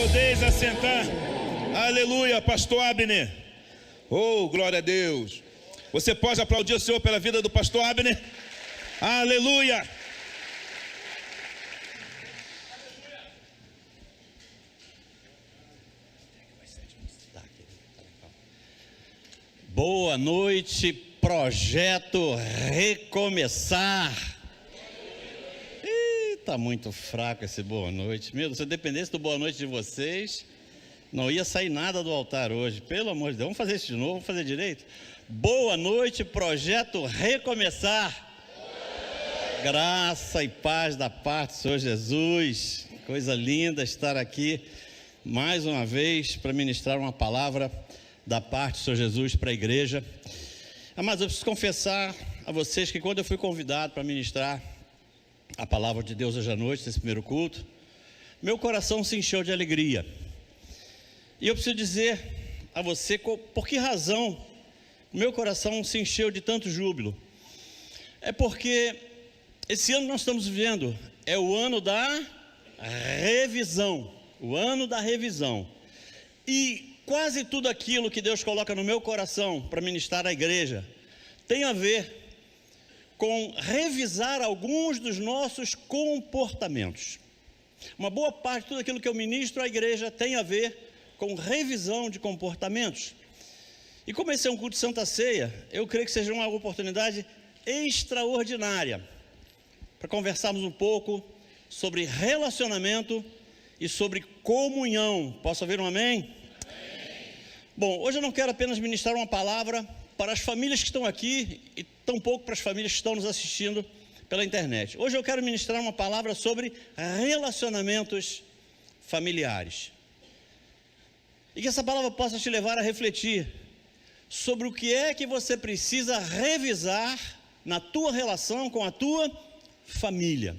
Podeis assentar. Aleluia, pastor Abner. Oh, glória a Deus. Você pode aplaudir o Senhor pela vida do pastor Abner? Aleluia. Boa noite, projeto Recomeçar. Tá muito fraco esse boa noite. Meu Deus, se eu dependesse do boa noite de vocês, não ia sair nada do altar hoje. Pelo amor de Deus, vamos fazer isso de novo, vamos fazer direito. Boa noite, projeto Recomeçar. Graça e paz da parte do Senhor Jesus. Coisa linda estar aqui mais uma vez para ministrar uma palavra da parte do Senhor Jesus para a igreja. Mas eu preciso confessar a vocês que quando eu fui convidado para ministrar a palavra de Deus hoje à noite, nesse primeiro culto, meu coração se encheu de alegria. E eu preciso dizer a você por que razão o meu coração se encheu de tanto júbilo. É porque esse ano que nós estamos vivendo é o ano da revisão, o ano da revisão. E quase tudo aquilo que Deus coloca no meu coração para ministrar à igreja tem a ver com revisar alguns dos nossos comportamentos. Uma boa parte de tudo aquilo que eu ministro à igreja tem a ver com revisão de comportamentos. E como esse é um culto de Santa Ceia, eu creio que seja uma oportunidade extraordinária para conversarmos um pouco sobre relacionamento e sobre comunhão. Posso ouvir um amém? Amém. Bom, hoje eu não quero apenas ministrar uma palavra para as famílias que estão aqui e tampouco para as famílias que estão nos assistindo pela internet. Hoje eu quero ministrar uma palavra sobre relacionamentos familiares. E que essa palavra possa te levar a refletir sobre o que é que você precisa revisar na tua relação com a tua família.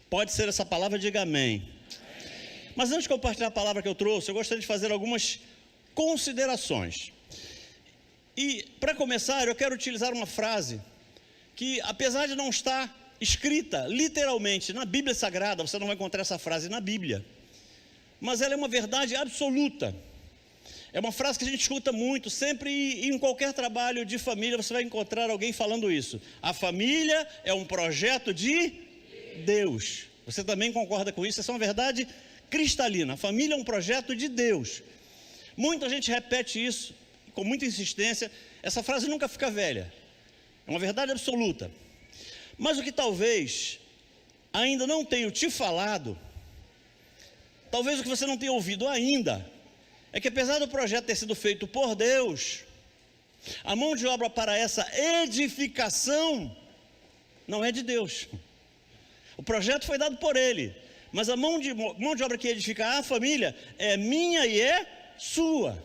Pode ser essa palavra, diga amém. Mas antes de compartilhar a palavra que eu trouxe, eu gostaria de fazer algumas considerações. E para começar, eu quero utilizar uma frase que, apesar de não estar escrita literalmente na Bíblia Sagrada, você não vai encontrar essa frase na Bíblia, mas ela é uma verdade absoluta. É uma frase que a gente escuta muito, sempre e em qualquer trabalho de família você vai encontrar alguém falando isso. A família é um projeto de Deus. Você também concorda com isso? Essa é uma verdade cristalina. A família é um projeto de Deus. Muita gente repete isso com muita insistência. Essa frase nunca fica velha. É uma verdade absoluta. Mas o que talvez ainda não tenho te falado, talvez o que você não tenha ouvido ainda, é que apesar do projeto ter sido feito por Deus, a mão de obra para essa edificação não é de Deus. O projeto foi dado por Ele, mas a mão de obra que edifica a família é minha e é sua.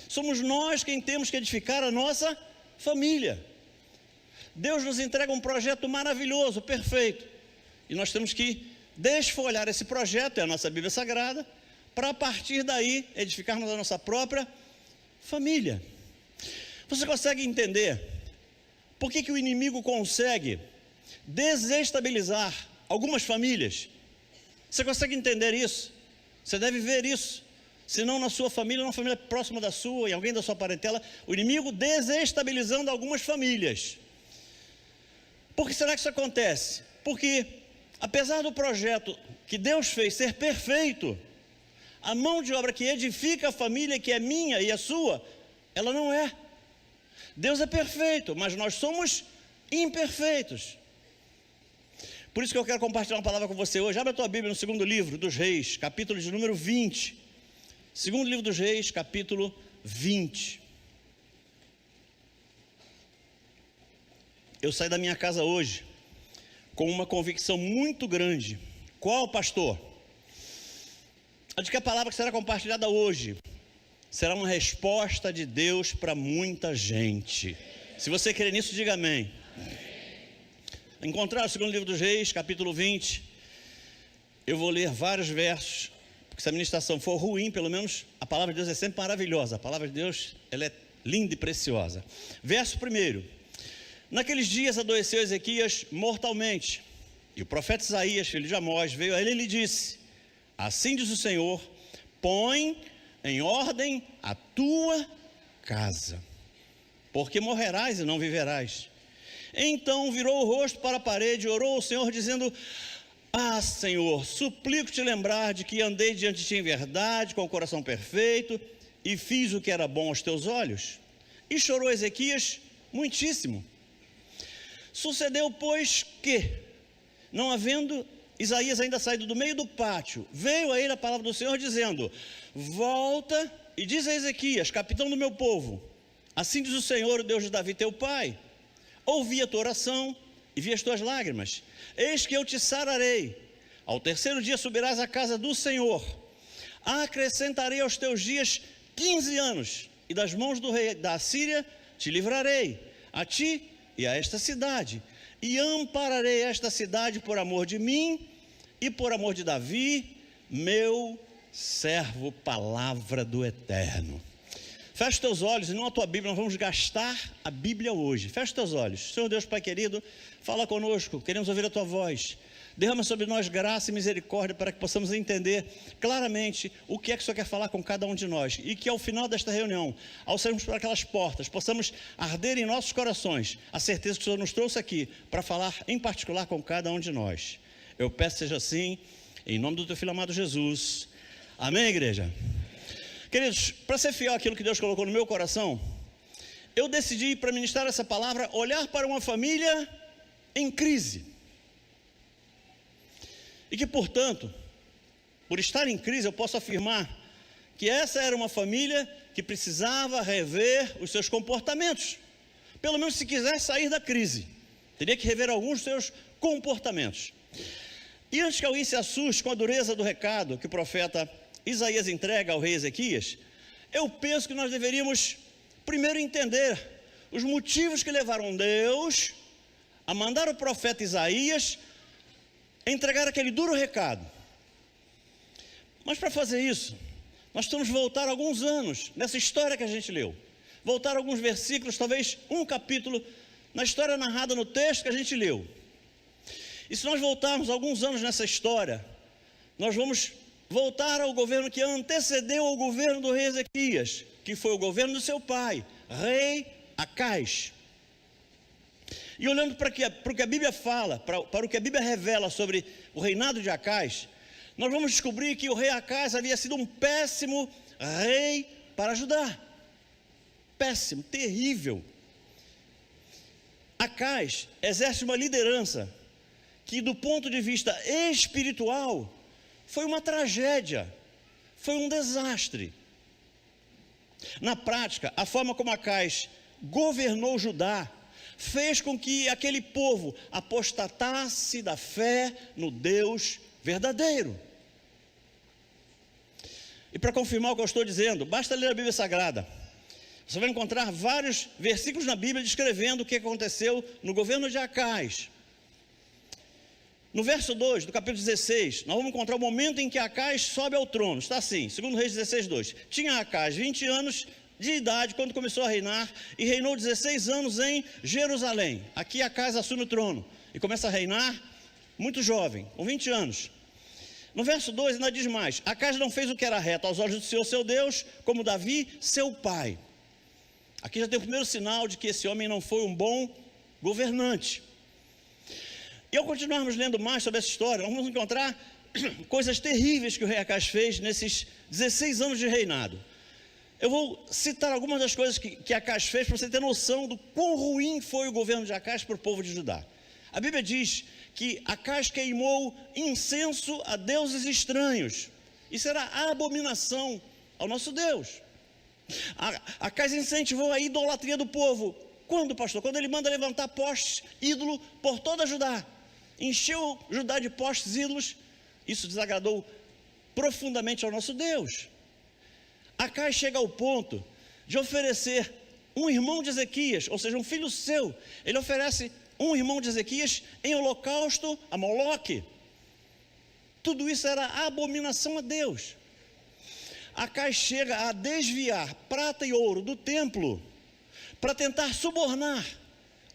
Somos nós quem temos que edificar a nossa família. Deus nos entrega um projeto maravilhoso, perfeito, e nós temos que desfolhar esse projeto, é a nossa Bíblia Sagrada, para a partir daí edificarmos a nossa própria família. Você consegue entender por que o inimigo consegue desestabilizar algumas famílias? Você consegue entender isso? Você deve ver isso. Se não na sua família, numa família próxima da sua, em alguém da sua parentela, o inimigo desestabilizando algumas famílias. Por que será que isso acontece? Porque apesar do projeto que Deus fez ser perfeito, a mão de obra que edifica a família, que é minha e a sua, ela não é. Deus é perfeito, mas nós somos imperfeitos. Por isso que eu quero compartilhar uma palavra com você hoje. Abre a tua Bíblia no segundo livro dos Reis, capítulo de número 20. Segundo livro dos Reis, capítulo 20. Eu saí da minha casa hoje com uma convicção muito grande. Qual, pastor? A de que a palavra que será compartilhada hoje será uma resposta de Deus para muita gente. Se você crê nisso, diga amém. Encontrar o segundo livro dos Reis, capítulo 20. Eu vou ler vários versos, porque se a ministração for ruim, pelo menos a palavra de Deus é sempre maravilhosa. A palavra de Deus, ela é linda e preciosa. Verso 1. Naqueles dias adoeceu Ezequias mortalmente, e o profeta Isaías, filho de Amós, veio a ele e lhe disse: assim diz o Senhor, põe em ordem a tua casa, porque morrerás e não viverás. Então virou o rosto para a parede e orou ao Senhor, dizendo: Ah, Senhor, suplico-te lembrar de que andei diante de ti em verdade, com o coração perfeito, e fiz o que era bom aos teus olhos. E chorou Ezequias muitíssimo. Sucedeu, pois, que, não havendo Isaías ainda saído do meio do pátio, veio a ele a palavra do Senhor, dizendo: Volta e diz a Ezequias, capitão do meu povo, assim diz o Senhor, o Deus de Davi teu pai: Ouvi a tua oração e vi as tuas lágrimas. Eis que eu te sararei. Ao terceiro dia subirás à casa do Senhor. Acrescentarei aos teus dias 15 anos, e das mãos do rei da Assíria te livrarei, a ti e a esta cidade, e ampararei esta cidade por amor de mim e por amor de Davi, meu servo. Palavra do Eterno. Fecha os teus olhos, e não a tua Bíblia, nós vamos gastar a Bíblia hoje. Fecha os teus olhos. Senhor Deus Pai querido, fala conosco, queremos ouvir a tua voz. Derrama sobre nós graça e misericórdia para que possamos entender claramente o que é que o Senhor quer falar com cada um de nós. E que ao final desta reunião, ao sairmos por aquelas portas, possamos arder em nossos corações a certeza que o Senhor nos trouxe aqui para falar em particular com cada um de nós. Eu peço que seja assim, em nome do teu Filho amado Jesus. Amém, igreja? Queridos, para ser fiel àquilo que Deus colocou no meu coração, eu decidi, para ministrar essa palavra, olhar para uma família em crise. E que, portanto, por estar em crise, eu posso afirmar que essa era uma família que precisava rever os seus comportamentos. Pelo menos se quisesse sair da crise, teria que rever alguns dos seus comportamentos. E antes que alguém se assuste com a dureza do recado que o profeta Isaías entrega ao rei Ezequias, eu penso que nós deveríamos primeiro entender os motivos que levaram Deus a mandar o profeta Isaías entregar aquele duro recado. Mas para fazer isso, nós temos que voltar alguns anos nessa história que a gente leu, voltar alguns versículos, talvez um capítulo na história narrada no texto que a gente leu. E se nós voltarmos alguns anos nessa história, nós vamos voltar ao governo que antecedeu ao governo do rei Ezequias, que foi o governo do seu pai, rei Acais. E olhando para o que a Bíblia fala, para o que a Bíblia revela sobre o reinado de Acais, nós vamos descobrir que o rei Acais havia sido um péssimo rei para Judá. Péssimo, terrível. Acais exerce uma liderança que, do ponto de vista espiritual, foi uma tragédia, foi um desastre. Na prática, a forma como Acais governou Judá fez com que aquele povo apostatasse da fé no Deus verdadeiro. E para confirmar o que eu estou dizendo, basta ler a Bíblia Sagrada. Você vai encontrar vários versículos na Bíblia descrevendo o que aconteceu no governo de Acais. No verso 2 do capítulo 16, nós vamos encontrar o momento em que Acais sobe ao trono. Está assim, 2 Reis 16, 2. Tinha Acais 20 anos de idade quando começou a reinar, e reinou 16 anos em Jerusalém. Aqui Acais assume o trono e começa a reinar muito jovem, com 20 anos. No verso 2 ainda diz mais: Acais não fez o que era reto aos olhos do Senhor seu Deus, como Davi seu pai. Aqui já tem o primeiro sinal de que esse homem não foi um bom governante. E ao continuarmos lendo mais sobre essa história, nós vamos encontrar coisas terríveis que o rei Acais fez nesses 16 anos de reinado. Eu vou citar algumas das coisas que Acais fez para você ter noção do quão ruim foi o governo de Acais para o povo de Judá. A Bíblia diz que Acais queimou incenso a deuses estranhos. Isso era abominação ao nosso Deus. Acais incentivou a idolatria do povo. Quando, pastor? Quando ele manda levantar postes, ídolo, por toda Judá. Encheu Judá de postes, ídolos. Isso desagradou profundamente ao nosso Deus. Acais chega ao ponto de oferecer um irmão de Ezequias, ou seja, um filho seu. Ele oferece um irmão de Ezequias em holocausto a Moloque. Tudo isso era abominação a Deus. Acais chega a desviar prata e ouro do templo para tentar subornar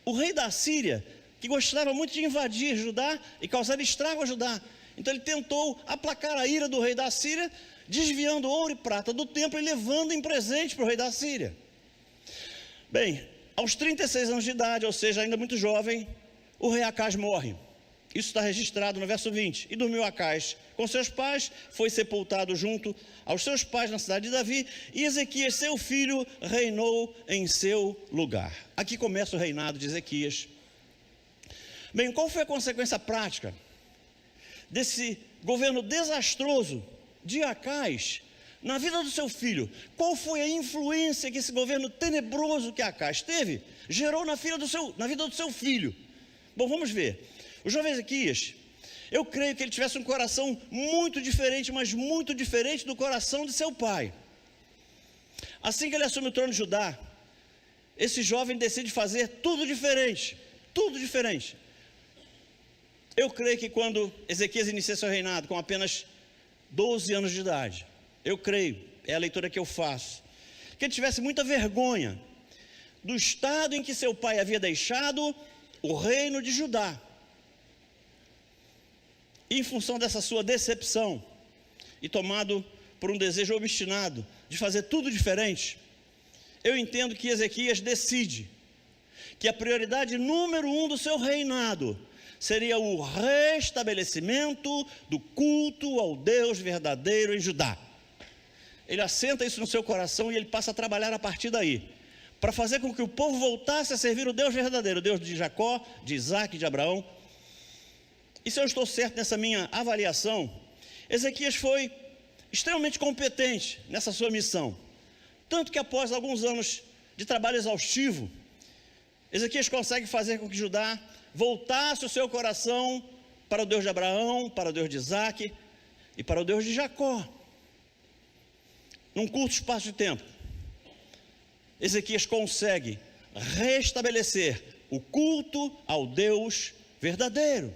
o rei da Síria, que gostava muito de invadir Judá e causar estrago a Judá. Então ele tentou aplacar a ira do rei da Síria, desviando ouro e prata do templo e levando em presente para o rei da Síria. Bem, aos 36 anos de idade, ou seja, ainda muito jovem, o rei Acaz morre. Isso está registrado no verso 20. E dormiu Acaz com seus pais, foi sepultado junto aos seus pais na cidade de Davi, e Ezequias, seu filho, reinou em seu lugar. Aqui começa o reinado de Ezequias. Bem, qual foi a consequência prática desse governo desastroso de Acaz na vida do seu filho? Qual foi a influência que esse governo tenebroso que Acaz teve gerou na vida do seu filho? Bom, vamos ver. O jovem Ezequias, eu creio que ele tivesse um coração muito diferente, mas muito diferente do coração de seu pai. Assim que ele assume o trono de Judá, esse jovem decide fazer tudo diferente, tudo diferente. Eu creio que quando Ezequias inicia seu reinado com apenas 12 anos de idade, eu creio, é a leitura que eu faço, que ele tivesse muita vergonha do estado em que seu pai havia deixado o reino de Judá. E em função dessa sua decepção, e tomado por um desejo obstinado de fazer tudo diferente, eu entendo que Ezequias decide que a prioridade número 1 do seu reinado seria o restabelecimento do culto ao Deus verdadeiro em Judá. Ele assenta isso no seu coração e ele passa a trabalhar a partir daí, para fazer com que o povo voltasse a servir o Deus verdadeiro, o Deus de Jacó, de Isaac e de Abraão. E se eu estou certo nessa minha avaliação, Ezequias foi extremamente competente nessa sua missão. Tanto que após alguns anos de trabalho exaustivo, Ezequias consegue fazer com que Judá voltasse o seu coração para o Deus de Abraão, para o Deus de Isaac e para o Deus de Jacó. Num curto espaço de tempo, Ezequias consegue restabelecer o culto ao Deus verdadeiro.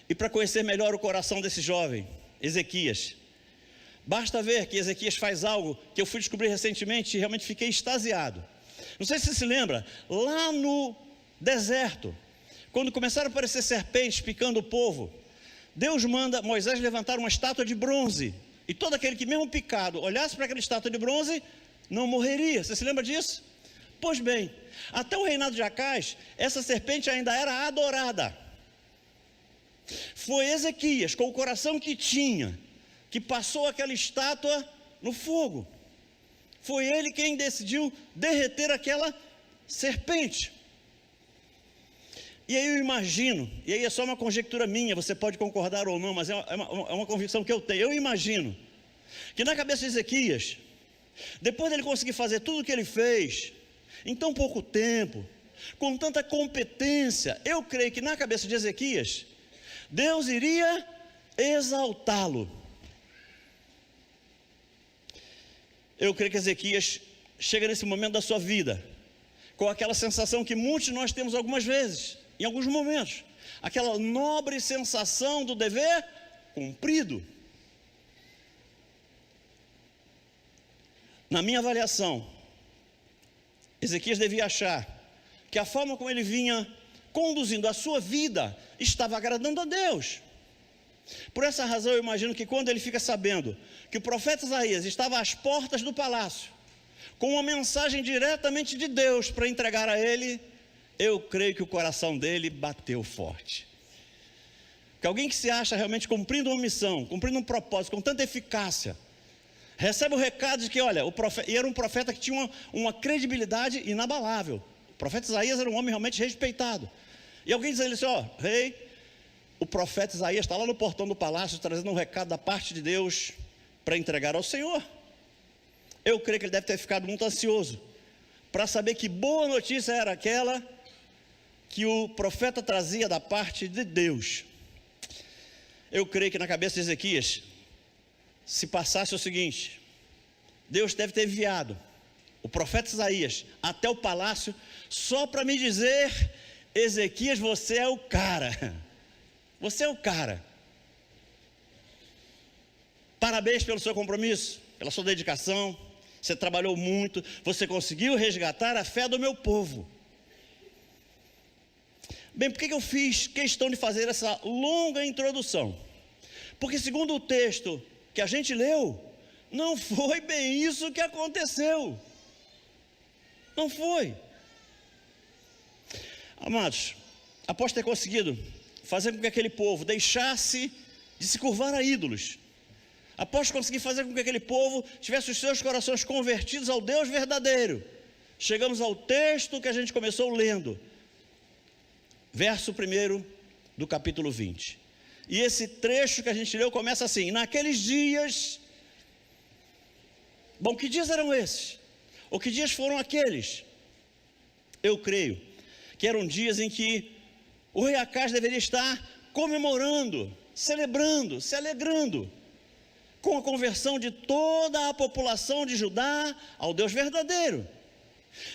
E para conhecer melhor o coração desse jovem, Ezequias, basta ver que Ezequias faz algo que eu fui descobrir recentemente e realmente fiquei extasiado. Não sei se você se lembra, lá no deserto, quando começaram a aparecer serpentes picando o povo, Deus manda Moisés levantar uma estátua de bronze, e todo aquele que mesmo picado olhasse para aquela estátua de bronze, não morreria. Você se lembra disso? Pois bem, até o reinado de Acaz, essa serpente ainda era adorada. Foi Ezequias, com o coração que tinha, que passou aquela estátua no fogo. Foi ele quem decidiu derreter aquela serpente. E aí eu imagino, e aí é só uma conjectura minha, você pode concordar ou não, mas é uma convicção que eu tenho. Eu imagino que na cabeça de Ezequias, depois dele conseguir fazer tudo o que ele fez, em tão pouco tempo, com tanta competência, eu creio que na cabeça de Ezequias, Deus iria exaltá-lo. Eu creio que Ezequias chega nesse momento da sua vida com aquela sensação que muitos de nós temos algumas vezes, em alguns momentos, aquela nobre sensação do dever cumprido. Na minha avaliação, Ezequias devia achar que a forma como ele vinha conduzindo a sua vida estava agradando a Deus. Por essa razão eu imagino que quando ele fica sabendo que o profeta Isaías estava às portas do palácio, com uma mensagem diretamente de Deus para entregar a ele, eu creio que o coração dele bateu forte. Que alguém que se acha realmente cumprindo uma missão, cumprindo um propósito com tanta eficácia, recebe o recado de que, olha, e era um profeta que tinha uma credibilidade inabalável. O profeta Isaías era um homem realmente respeitado. E alguém diz a ele assim, rei, o profeta Isaías está lá no portão do palácio trazendo um recado da parte de Deus para entregar ao Senhor. Eu creio que ele deve ter ficado muito ansioso para saber que boa notícia era aquela que o profeta trazia da parte de Deus. Eu creio que na cabeça de Ezequias se passasse o seguinte: Deus deve ter enviado o profeta Isaías até o palácio só para me dizer: Ezequias, você é o cara. Você é o cara. Parabéns pelo seu compromisso, pela sua dedicação. Você trabalhou muito, você conseguiu resgatar a fé do meu povo. Bem, por que eu fiz questão de fazer essa longa introdução? Porque segundo o texto que a gente leu, não foi bem isso que aconteceu. Não foi. Amados, após ter conseguido fazer com que aquele povo deixasse de se curvar a ídolos, após conseguir fazer com que aquele povo tivesse os seus corações convertidos ao Deus verdadeiro, chegamos ao texto que a gente começou lendo, verso 1 do capítulo 20. E esse trecho que a gente leu começa assim: naqueles dias. Bom, que dias eram esses? Ou que dias foram aqueles? Eu creio que eram dias em que o rei Acaz deveria estar comemorando, celebrando, se alegrando com a conversão de toda a população de Judá ao Deus verdadeiro.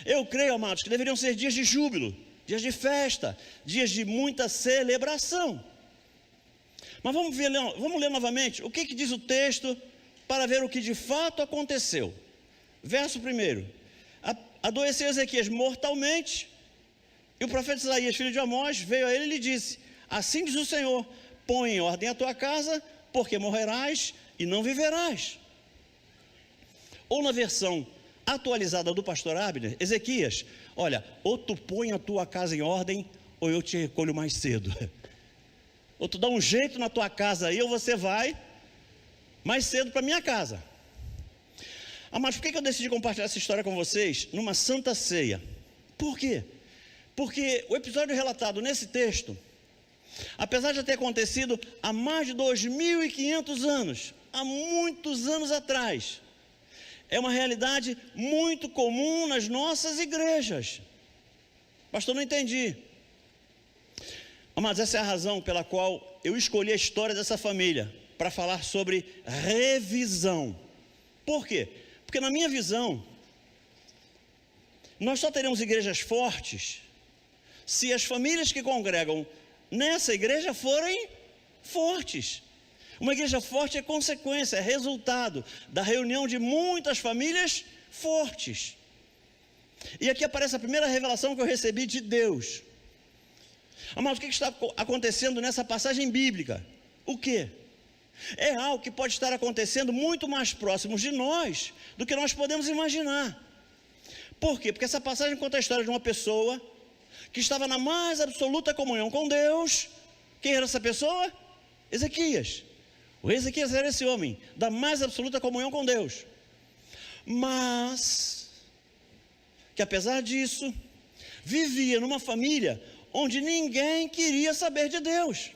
Eu creio, amados, que deveriam ser dias de júbilo, dias de festa, dias de muita celebração. Mas vamos ler novamente o que diz o texto para ver o que de fato aconteceu. Verso 1: adoeceu Ezequias mortalmente, e o profeta Isaías, filho de Amós, veio a ele e lhe disse: assim diz o Senhor, põe em ordem a tua casa, porque morrerás e não viverás. Ou na versão atualizada do pastor Abner, Ezequias, olha, ou tu põe a tua casa em ordem, ou eu te recolho mais cedo. Ou tu dá um jeito na tua casa aí, ou você vai mais cedo para minha casa. Mas por que eu decidi compartilhar essa história com vocês numa santa ceia? Por quê? Porque o episódio relatado nesse texto, apesar de já ter acontecido há mais de 2.500 anos, há muitos anos atrás, é uma realidade muito comum nas nossas igrejas. Pastor, não entendi. Mas essa é a razão pela qual eu escolhi a história dessa família, para falar sobre revisão. Por quê? Porque na minha visão, nós só teremos igrejas fortes se as famílias que congregam nessa igreja forem fortes. Uma igreja forte é consequência, é resultado da reunião de muitas famílias fortes. E aqui aparece a primeira revelação que eu recebi de Deus. Mas o que está acontecendo nessa passagem bíblica? O quê? É algo que pode estar acontecendo muito mais próximo de nós do que nós podemos imaginar. Por quê? Porque essa passagem conta a história de uma pessoa que estava na mais absoluta comunhão com Deus. Quem era essa pessoa? Ezequias. O rei Ezequias era esse homem da mais absoluta comunhão com Deus, mas que apesar disso vivia numa família onde ninguém queria saber de Deus.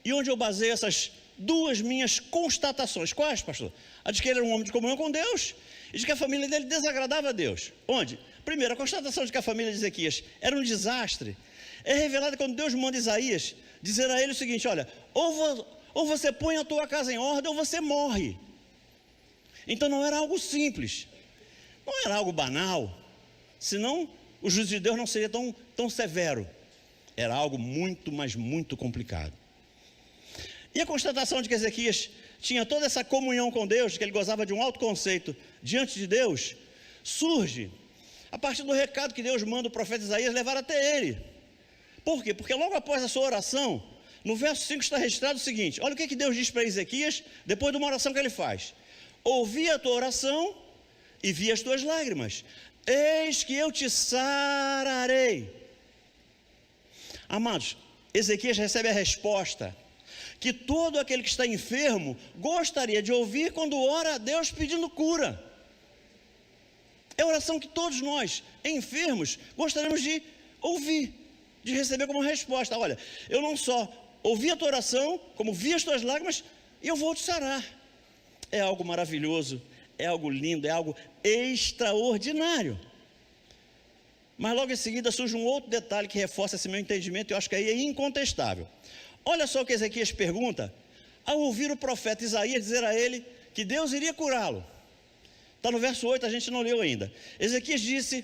E onde eu baseio essas duas minhas constatações. Quais, pastor? A de que ele era um homem de comunhão com Deus e de que a família dele desagradava a Deus. Onde? Primeiro, a constatação de que a família de Ezequias era um desastre é revelada quando Deus manda Isaías dizer a ele o seguinte: olha, ou você põe a tua casa em ordem ou você morre. Então não era algo simples, não era algo banal, senão o juízo de Deus não seria tão severo. Era algo muito, mas muito complicado. E a constatação de que Ezequias tinha toda essa comunhão com Deus, de que ele gozava de um alto conceito diante de Deus, surge a partir do recado que Deus manda o profeta Isaías levar até ele. Por quê? Porque logo após a sua oração, no verso 5 está registrado o seguinte: olha o que Deus diz para Ezequias, depois de uma oração que ele faz: ouvi a tua oração e vi as tuas lágrimas, eis que eu te sararei. Amados, Ezequias recebe a resposta que todo aquele que está enfermo gostaria de ouvir quando ora a Deus pedindo cura. É a oração que todos nós, enfermos, gostaríamos de ouvir, de receber como resposta: olha, eu não só ouvi a tua oração, como vi as tuas lágrimas, e eu vou te sarar. É algo maravilhoso, é algo lindo, é algo extraordinário. Mas logo em seguida surge um outro detalhe que reforça esse meu entendimento, e eu acho que aí é incontestável. Olha só o que Ezequias pergunta ao ouvir o profeta Isaías dizer a ele que Deus iria curá-lo. Está no verso 8, a gente não leu ainda. Ezequias disse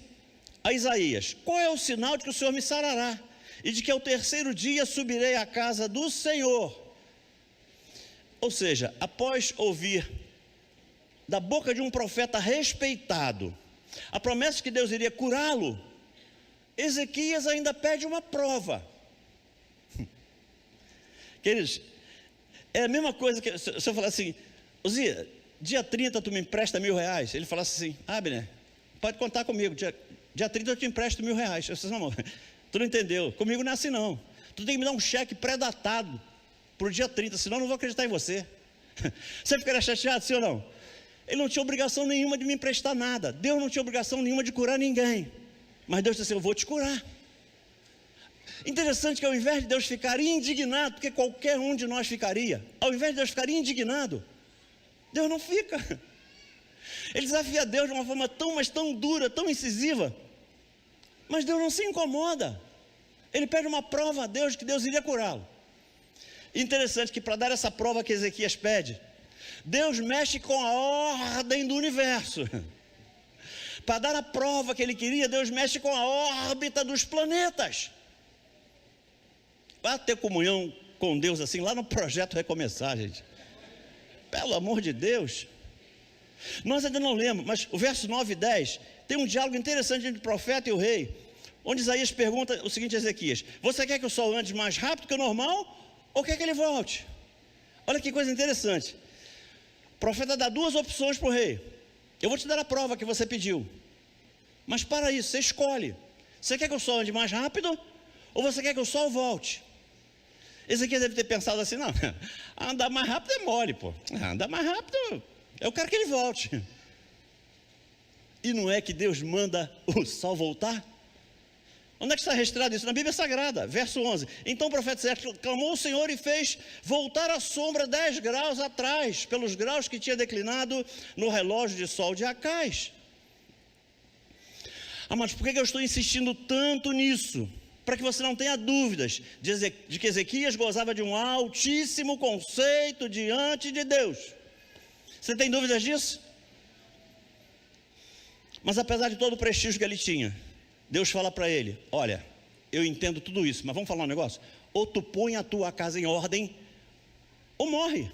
a Isaías: qual é o sinal de que o Senhor me sarará e de que ao terceiro dia subirei à casa do Senhor? Ou seja, após ouvir da boca de um profeta respeitado a promessa de que Deus iria curá-lo, Ezequias ainda pede uma prova. Queridos, é a mesma coisa que se eu falar assim: Uzia, dia 30 tu me empresta R$1.000. Ele falasse assim: Abner, pode contar comigo, dia 30 eu te empresto R$1.000. Eu disse: não, tu não entendeu, comigo não é assim não. Tu tem que me dar um cheque pré-datado para o dia 30, senão eu não vou acreditar em você. Você ficaria chateado, sim ou não? Ele não tinha obrigação nenhuma de me emprestar nada. Deus não tinha obrigação nenhuma de curar ninguém. Mas Deus disse assim: eu vou te curar. Interessante que ao invés de Deus ficar indignado, porque qualquer um de nós ficaria, ao invés de Deus ficar indignado, Deus não fica. Ele desafia Deus de uma forma mas tão dura, tão incisiva, mas Deus não se incomoda. Ele pede uma prova a Deus de que Deus iria curá-lo. Interessante que para dar essa prova que Ezequias pede, Deus mexe com a ordem do universo. Para dar a prova que ele queria, Deus mexe com a órbita dos planetas. Vai ter comunhão com Deus assim, lá no Projeto Recomeçar, gente. Pelo amor de Deus. Nós ainda não lemos, mas o verso 9 e 10 tem um diálogo interessante entre o profeta e o rei, onde Isaías pergunta o seguinte a Ezequias: você quer que o sol ande mais rápido que o normal, ou quer que ele volte? Olha que coisa interessante. O profeta dá duas opções para o rei: eu vou te dar a prova que você pediu, mas para isso você escolhe. Você quer que o sol ande mais rápido, ou você quer que o sol volte? Ezequias deve ter pensado assim: não, andar mais rápido é mole, pô. Andar mais rápido, eu quero que ele volte. E não é que Deus manda o sol voltar? Onde é que está registrado isso? Na Bíblia Sagrada, verso 11. Então o profeta Isaías clamou ao Senhor e fez voltar a sombra 10 graus atrás, pelos graus que tinha declinado no relógio de sol de Acais. Mas por que eu estou insistindo tanto nisso? Para que você não tenha dúvidas de que Ezequias gozava de um altíssimo conceito diante de Deus. Você tem dúvidas disso? Mas apesar de todo o prestígio que ele tinha, Deus fala para ele: olha, eu entendo tudo isso, mas vamos falar um negócio? Ou tu põe a tua casa em ordem, ou morre.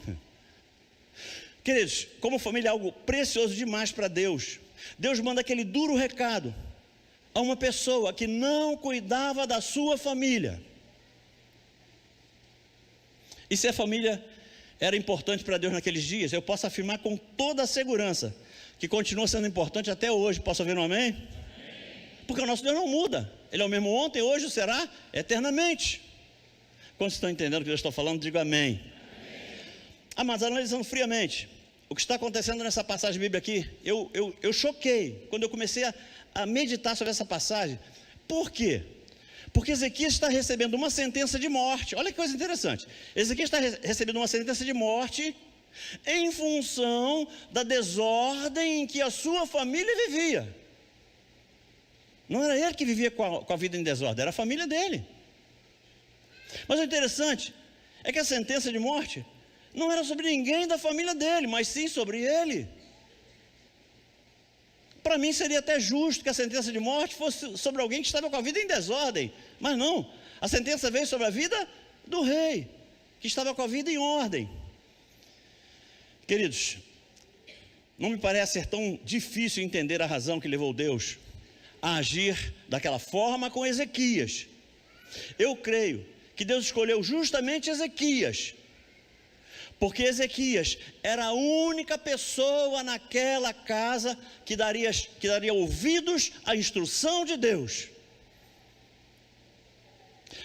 Queridos, como família é algo precioso demais para Deus. Deus manda aquele duro recado a uma pessoa que não cuidava da sua família. E se a família era importante para Deus naqueles dias, eu posso afirmar com toda a segurança que continua sendo importante até hoje. Posso ouvir um amém? Amém. Porque o nosso Deus não muda. Ele é o mesmo ontem, hoje, será eternamente. Quando estão entendendo o que eu estou falando, diga amém. Mas analisando friamente o que está acontecendo nessa passagem bíblica aqui, eu choquei quando eu comecei a meditar sobre essa passagem. Por quê? Porque Ezequias está recebendo uma sentença de morte. Olha que coisa interessante. Ezequias está recebendo uma sentença de morte em função da desordem em que a sua família vivia. Não era ele que vivia com a vida em desordem, era a família dele. Mas o interessante é que a sentença de morte não era sobre ninguém da família dele, mas sim sobre ele. Para mim seria até justo que a sentença de morte fosse sobre alguém que estava com a vida em desordem, mas não, a sentença veio sobre a vida do rei, que estava com a vida em ordem. Queridos, não me parece ser tão difícil entender a razão que levou Deus a agir daquela forma com Ezequias. Eu creio que Deus escolheu justamente Ezequias, porque Ezequias era a única pessoa naquela casa que daria ouvidos à instrução de Deus.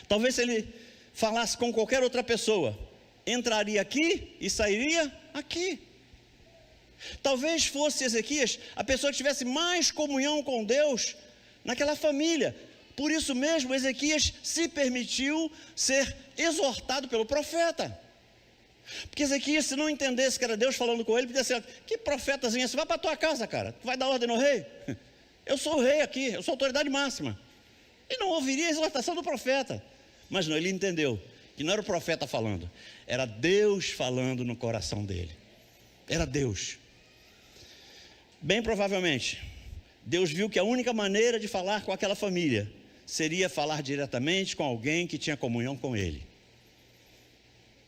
Talvez se ele falasse com qualquer outra pessoa, entraria aqui e sairia aqui. Talvez fosse Ezequias a pessoa que tivesse mais comunhão com Deus naquela família. Por isso mesmo Ezequias se permitiu ser exortado pelo profeta. Porque Ezequias, se não entendesse que era Deus falando com ele, podia ser: que profetazinho esse? Vai para a tua casa, cara, tu vai dar ordem no rei? Eu sou o rei aqui, eu sou a autoridade máxima. E não ouviria a exortação do profeta. Mas não, ele entendeu que não era o profeta falando, era Deus falando no coração dele. Era Deus. Bem provavelmente Deus viu que a única maneira de falar com aquela família seria falar diretamente com alguém que tinha comunhão com ele.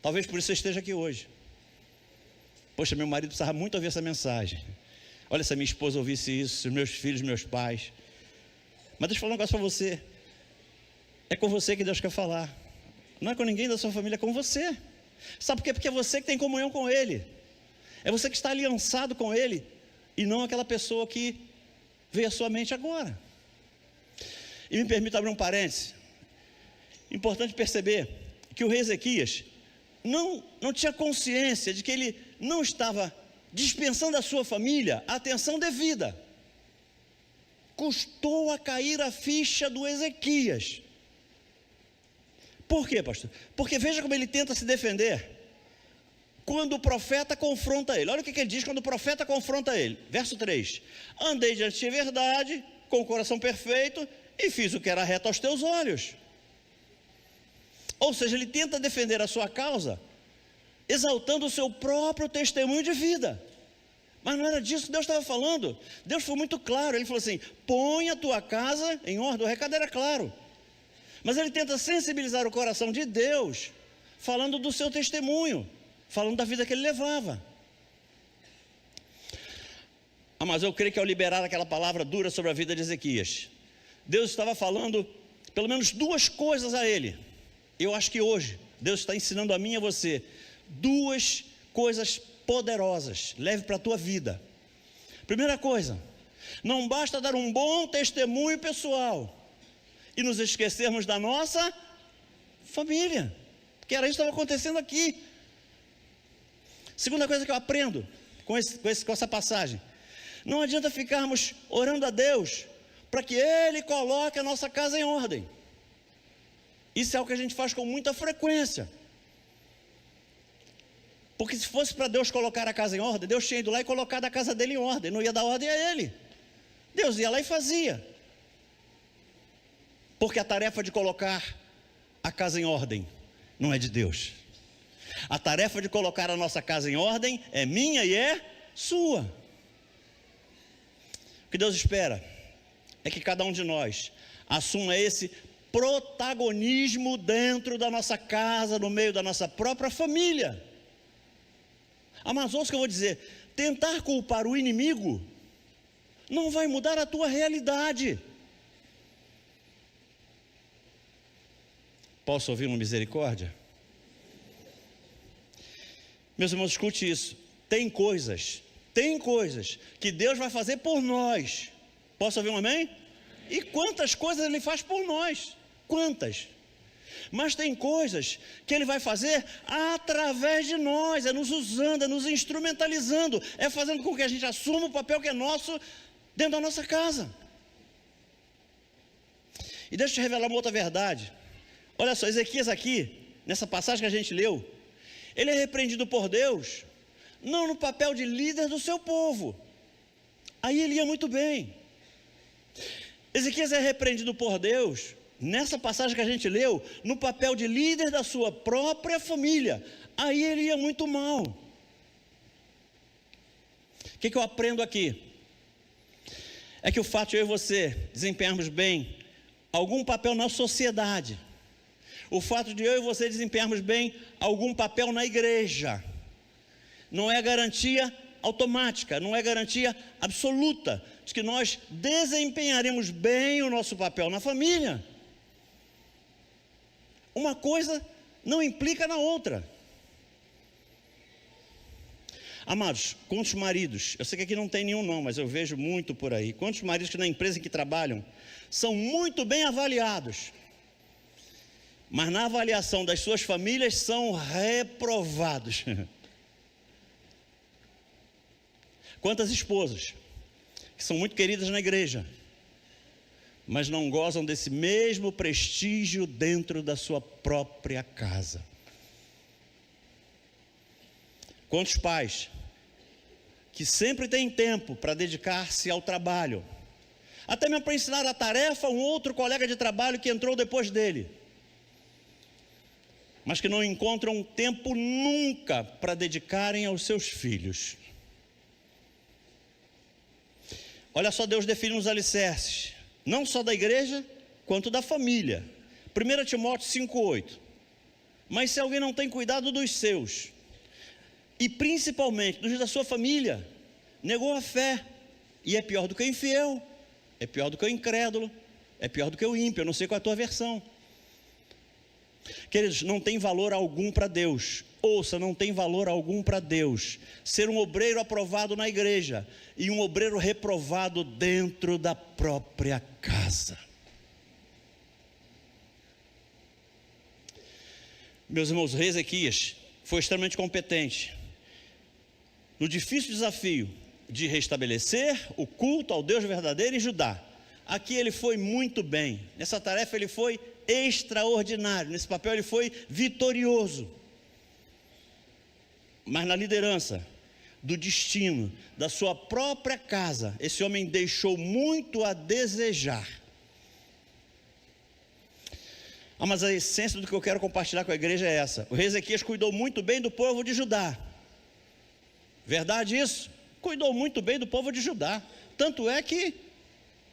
Talvez por isso você esteja aqui hoje. Poxa, meu marido precisava muito ouvir essa mensagem. Olha, se a minha esposa ouvisse isso, os meus filhos, meus pais. Mas deixa eu falar um negócio para você. É com você que Deus quer falar. Não é com ninguém da sua família, é com você. Sabe por quê? Porque é você que tem comunhão com Ele. É você que está aliançado com Ele, e não aquela pessoa que veio à sua mente agora. E me permita abrir um parêntese. Importante perceber que o rei Ezequias não tinha consciência de que ele não estava dispensando à sua família a atenção devida. Custou a cair a ficha do Ezequias. Por quê, pastor? Porque veja como ele tenta se defender quando o profeta confronta ele. Olha o que ele diz quando o profeta confronta ele. Verso 3: andei diante de verdade, com o coração perfeito, e fiz o que era reto aos teus olhos. Ou seja, ele tenta defender a sua causa, exaltando o seu próprio testemunho de vida. Mas não era disso que Deus estava falando. Deus foi muito claro, ele falou assim: põe a tua casa em ordem. O recado era claro, mas ele tenta sensibilizar o coração de Deus, falando do seu testemunho, falando da vida que ele levava. Mas eu creio que ao liberar aquela palavra dura sobre a vida de Ezequias, Deus estava falando pelo menos duas coisas a ele. Eu acho que hoje Deus está ensinando a mim e a você duas coisas poderosas. Leve para a tua vida. Primeira coisa: não basta dar um bom testemunho pessoal e nos esquecermos da nossa família, porque era isso que estava acontecendo aqui. Segunda coisa que eu aprendo com essa passagem: não adianta ficarmos orando a Deus para que Ele coloque a nossa casa em ordem. Isso é algo que a gente faz com muita frequência. Porque se fosse para Deus colocar a casa em ordem, Deus tinha ido lá e colocado a casa dele em ordem, não ia dar ordem a ele. Deus ia lá e fazia. Porque a tarefa de colocar a casa em ordem não é de Deus. A tarefa de colocar a nossa casa em ordem é minha e é sua. O que Deus espera é que cada um de nós assuma esse protagonismo dentro da nossa casa, no meio da nossa própria família. Mas ouça o que eu vou dizer: tentar culpar o inimigo não vai mudar a tua realidade. Posso ouvir uma misericórdia? Meus irmãos, escute isso. Tem coisas que Deus vai fazer por nós. Posso ouvir um amém? E quantas coisas Ele faz por nós? Quantas? Mas tem coisas que Ele vai fazer através de nós, é nos usando, é nos instrumentalizando, é fazendo com que a gente assuma o papel que é nosso dentro da nossa casa. E deixa eu te revelar uma outra verdade. Olha só, Ezequias aqui, nessa passagem que a gente leu, ele é repreendido por Deus, não no papel de líder do seu povo. Aí ele ia muito bem. Ezequias é repreendido por Deus, nessa passagem que a gente leu, no papel de líder da sua própria família. Aí ele ia muito mal. O que eu aprendo aqui? É que o fato de eu e você desempenharmos bem algum papel na sociedade, o fato de eu e você desempenharmos bem algum papel na igreja, não é garantia automática, não é garantia absoluta de que nós desempenharemos bem o nosso papel na família. Uma coisa não implica na outra. Amados, quantos maridos, eu sei que aqui não tem nenhum não, mas eu vejo muito por aí, quantos maridos que na empresa em que trabalham são muito bem avaliados, mas na avaliação das suas famílias são reprovados. Quantas esposas que são muito queridas na igreja, mas não gozam desse mesmo prestígio dentro da sua própria casa. Quantos pais que sempre têm tempo para dedicar-se ao trabalho, até mesmo para ensinar a tarefa a um outro colega de trabalho que entrou depois dele, mas que não encontram tempo nunca para dedicarem aos seus filhos. Olha só, Deus define os alicerces, não só da igreja, quanto da família. 1 Timóteo 5,8. Mas se alguém não tem cuidado dos seus, e principalmente dos da sua família, negou a fé, e é pior do que o infiel, é pior do que o incrédulo, é pior do que o ímpio. Eu não sei qual é a tua versão. Queridos, não tem valor algum para Deus. Ouça, não tem valor algum para Deus ser um obreiro aprovado na igreja e um obreiro reprovado dentro da própria casa. Meus irmãos, o rei Ezequias foi extremamente competente no difícil desafio de restabelecer o culto ao Deus verdadeiro em Judá. Aqui ele foi muito bem, nessa tarefa ele foi extraordinário, nesse papel ele foi vitorioso. Mas na liderança do destino da sua própria casa, esse homem deixou muito a desejar. Mas a essência do que eu quero compartilhar com a igreja é essa: o rei Ezequias cuidou muito bem do povo de Judá. Verdade isso? Cuidou muito bem do povo de Judá. Tanto é que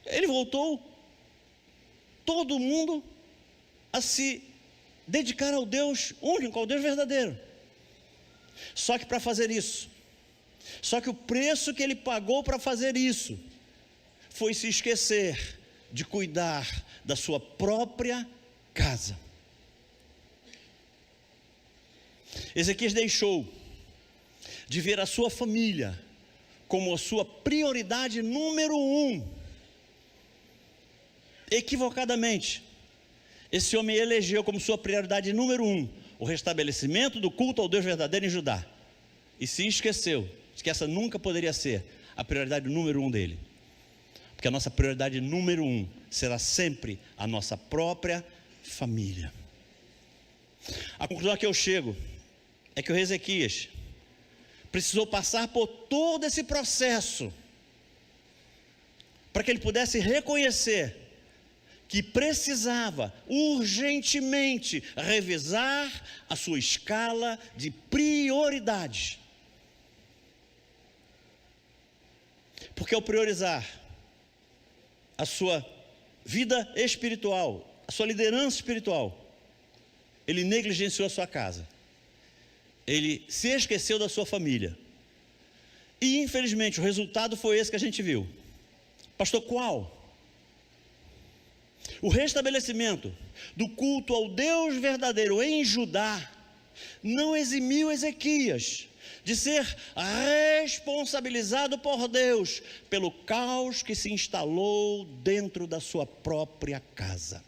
ele voltou todo mundo a se dedicar ao Deus único, ao Deus verdadeiro. Só que para fazer isso, só que o preço que ele pagou para fazer isso, foi se esquecer de cuidar da sua própria casa. Ezequias deixou de ver a sua família como a sua prioridade número 1. Equivocadamente, esse homem elegeu como sua prioridade número 1 o restabelecimento do culto ao Deus verdadeiro em Judá, e se esqueceu de que essa nunca poderia ser a prioridade número 1 dele, porque a nossa prioridade número 1 será sempre a nossa própria família. A conclusão a que eu chego é que o rei Ezequias precisou passar por todo esse processo para que ele pudesse reconhecer que precisava urgentemente revisar a sua escala de prioridades. Porque ao priorizar a sua vida espiritual, a sua liderança espiritual, ele negligenciou a sua casa, ele se esqueceu da sua família, e infelizmente o resultado foi esse que a gente viu. Pastor, qual? O restabelecimento do culto ao Deus verdadeiro em Judá não eximiu Ezequias de ser responsabilizado por Deus pelo caos que se instalou dentro da sua própria casa.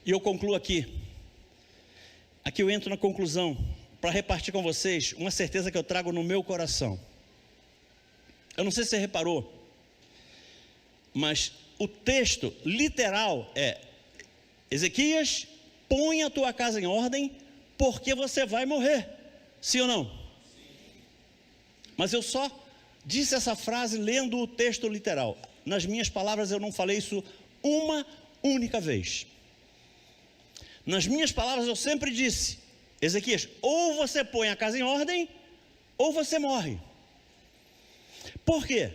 E eu concluo aqui eu entro na conclusão para repartir com vocês uma certeza que eu trago no meu coração. Eu não sei se você reparou, mas o texto literal é: Ezequias, põe a tua casa em ordem, porque você vai morrer. Sim ou não? Sim. Mas eu só disse essa frase lendo o texto literal. Nas minhas palavras eu não falei isso uma única vez. Nas minhas palavras eu sempre disse: Ezequias, ou você põe a casa em ordem, ou você morre. Por quê?